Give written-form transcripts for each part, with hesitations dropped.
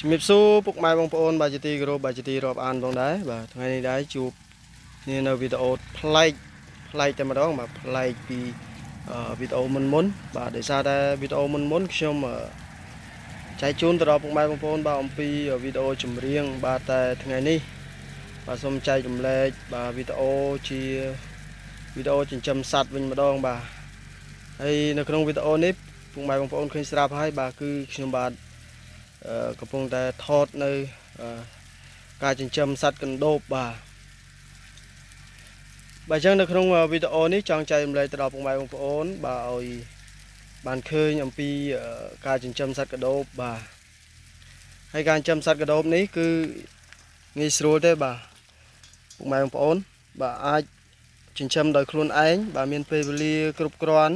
ជំរាបសួរពុកម៉ែបងប្អូនបាទជាទីគោរពបាទជាទីរាប់អានផងដែរបាទថ្ងៃនេះដែរជួបគ្នានៅវីដេអូប្លែកតែម្ដងបាទប្លែកពីវីដេអូមុនបាទដោយសារតែវីដេអូមុនខ្ញុំចែកជូនទៅដល់ពុកម៉ែបងប្អូនបាទអំពីវីដេអូចម្រៀងបាទតែថ្ងៃនេះបាទសូមចែករំលែកបាទវីដេអូជាវីដេអូចិញ្ចឹមសត្វវិញម្ដងបាទហើយនៅក្នុងវីដេអូនេះពុកម៉ែបងប្អូនឃើញស្រាប់ហើយបាទគឺខ្ញុំបាទកំពុងតែថតនៅការចិញ្ចឹមសត្វកណ្ដូបបាទអញ្ចឹងនៅក្នុងវីដេអូនេះចង់ចែករំលែកទៅដល់ពុកម៉ែបងប្អូនបាទឲ្យបានឃើញអំពីការចិញ្ចឹមសត្វកណ្ដូបបាទហើយការចិញ្ចឹមសត្វកណ្ដូបនេះគឺងាយស្រួលទេបាទពុកម៉ែបងប្អូនបាទអាចចិញ្ចឹមដោយខ្លួនឯងបាទមានពេលវេលាគ្រប់គ្រាន់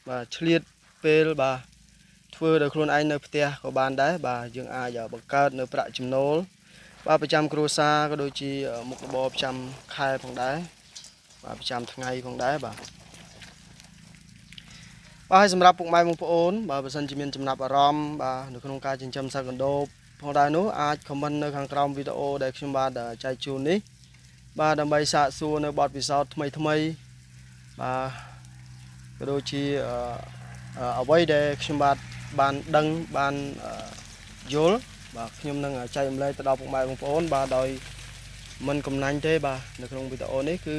បាទឆ្លៀតពេលបាទធ្វើដោយខ្លួនឯងនៅផ្ទះក៏បានដែរបាទយើងអាចបង្កើតនៅប្រាក់ចំណូលបាទប្រចាំគ្រួសារក៏ដូចជាមុខរបរប្រចាំខែផងដែរបាទប្រចាំថ្ងៃផងដែរបាទហើយសម្រាប់ពុកម៉ែបងប្អូនបាទបើសិនជាមានចំណាប់អារម្មណ៍បាទនៅក្នុងការចិញ្ចឹមសត្វកណ្ដូបផងដែរនោះអាចខមមិននៅខាងក្រោមវីដេអូដែលខ្ញុំបាទចែកជូននេះបាទដើម្បីសាកសួរនៅបទពិសោធន៍ថ្មីបាទក៏ដូចជាអ្វីដែលខ្ញុំបាទបានដឹងបានយល់បាទខ្ញុំនឹងចែករំលែកទៅដល់ពុកម៉ែបងប្អូនបាទដោយមិនកំណាញ់ទេបាទនៅក្នុងវីដេអូនេះគឺ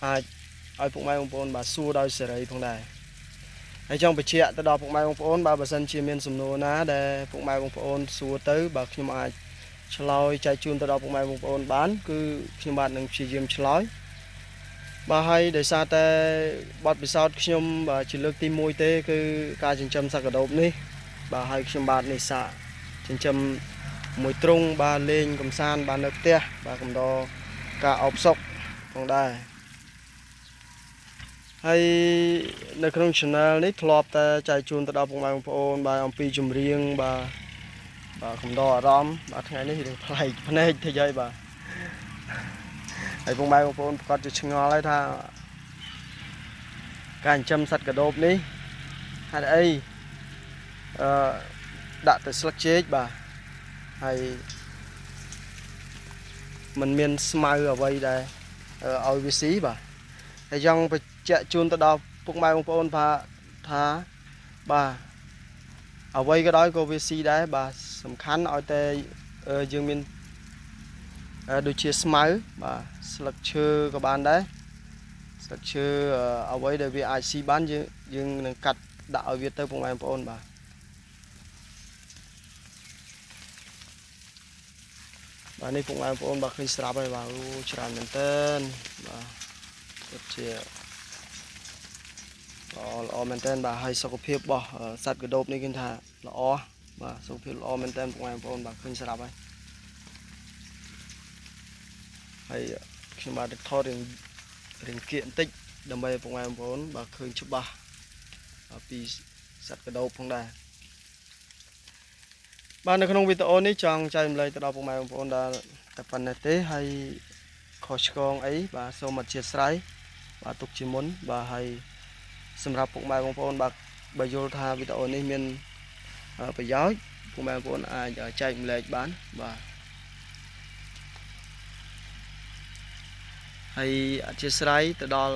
អាចឲ្យពុកម៉ែបងប្អូនបាទសួរដោយសេរីផងដែរហើយចង់បញ្ជាក់ទៅដល់ពុកម៉ែបងប្អូនបាទបើសិនជាមានសំណួរណាដែលពុកម៉ែបងប្អូនសួរទៅបាទខ្ញុំអាចឆ្លើយចែកជូនទៅដល់ពុកម៉ែបងប្អូនបានគឺខ្ញុំបាទនឹងព្យាយាមឆ្លើយបាទហើយដោយសារតែបទពិសោធន៍ខ្ញុំបាទជាលើកទី1ទេគឺការចិញ្ចឹមសត្វកណ្ដូបនេះបាទហើយខ្ញុំបាទនេសាទចិញ្ចឹមមួយទ្រុងបាទលេងកំសាន្តបាទនៅផ្ទះបាទកំដរការអបសុកផងដែរហើយនៅក្នុង channel នេះធ្លាប់តែចែកជូនទៅដល់ពុកម៉ែបងប្អូនបាទអំពីចម្រៀងបាទកំដរអារម្មណ៍បាទថ្ងៃនេះរឿងប្លែកភ្នែកតិចហើយបាទហើយពុកម៉ែបងប្អូនប្រកាសជាឆ្ងល់ហើយថាការចិញ្ចឹមសត្វកណ្ដូបនេះហេតុអីដាក់តែស្លឹកចេកបាទហើយมันមានស្មៅអ្វីដែរឲ្យវាស៊ីបាទហើយចង់បញ្ជាក់ជូនទៅដល់ពុកម៉ែបងប្អូនថាបាទអ្វីក៏ដោយក៏វាស៊ីដែរបាទសំខាន់ឲ្យតែយើងមានដូចជាស្មៅបាទស្លឹកឈើក៏បានដែរស្លឹកឈើអ្វីដែលវាអាចស៊ីបានយើងនឹងកាត់ដាក់ឲ្យវាទៅពុកម៉ែបងប្អូនបាទនេះពុកម៉ែបងប្អូនបាទឃើញស្រាប់ហើយបាទអូច្រើនមែនតើបាទពិតជាល្អមែនតើបាទហើយសុខភាពរបស់សត្វកណ្ដូបនេះគឺថាល្អបាទសុខភាពល្អមែនតើពុកម៉ែបងប្អូនបាទឃើញស្រាប់ហើយខ្ញុំបាទថតរឿងគៀកបន្តិចដើម្បីពុកម៉ែបងប្អូនបាទឃើញច្បាស់ពីសត្វកណ្ដូបផងដែរបាទនៅក្នុងវីដេអូនេះចង់ចែករំលែកទៅដល់ពុកម៉ែបងប្អូនដែលតែប៉ុណ្ណេះទេហើយខុសឆ្គងអីបាទសូមអធិស្ឋានបាទទុកជាមុនបាទហើយសម្រាប់ពុកម៉ែបងប្អូនបាទបើយល់ថាវីដេអូនេះមានប្រយោជន៍ពុកម៉ែបងប្អូនអាចចែករំលែកបានបាទហើយអធិស្ឋានទៅដល់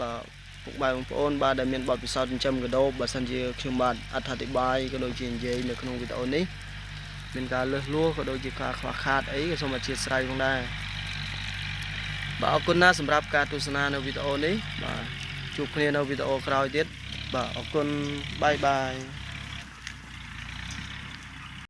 ពុកម៉ែបងប្អូនបាទដែលមានបទពិសោធន៍ចិញ្ចឹមកណ្ដូបបើសិនជាខ្ញុំបាទអត្ថាធិប្បាយក៏ដូចជានិយាយនៅក្នុងវីដេអូនេះមានការលើសលួសក៏ដូចជាការខ្វះខាតអីក៏សូមអធិស្ឋានផងដែរបាទអរគុណណាស់សម្រាប់ការទស្សនានៅវីដេអូនេះបាទជួបគ្នានៅវីដេអូក្រោយទៀតបាទអរគុណបាយ